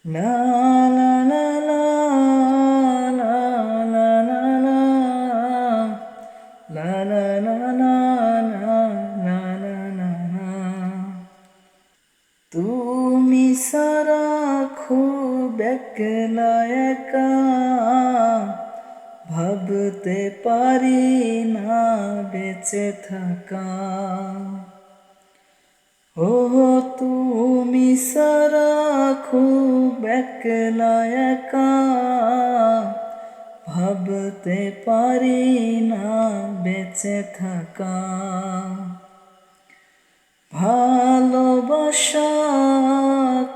লা লা লা লা লা লা লা লা লা লা লা লা লা লা লা লা লা। তুমি সারা খুব একলা একা, ভাবতে পারি না বেঁচে থাকা। ও তুমি সারা খুব একলা একা, ভাবতে পারি না বেঁচে থাকা। ভালোবাসা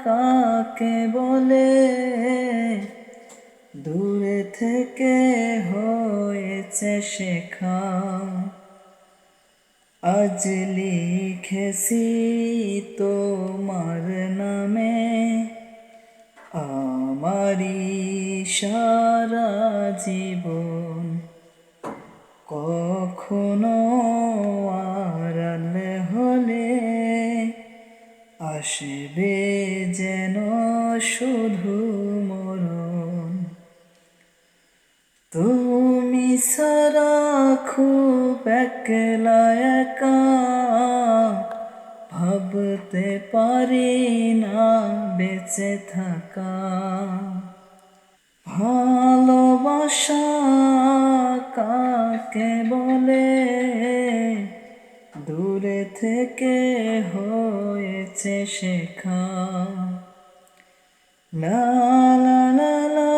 কাকে বলে, দূরে থেকে হয়েছে শেখা। আজ লিখেছি তোমার নামে, আমারি সারা জীবন। কখনো আড়াল হলে আসবে যেন শুধু মরণ। তুমি সারা খুব একলা একা, ভাবতে পারি না বেঁচে থাকা। ভালোবাসা কাকে বলে, দূরে থেকে হয়েছে শেখা। লা লা লা লা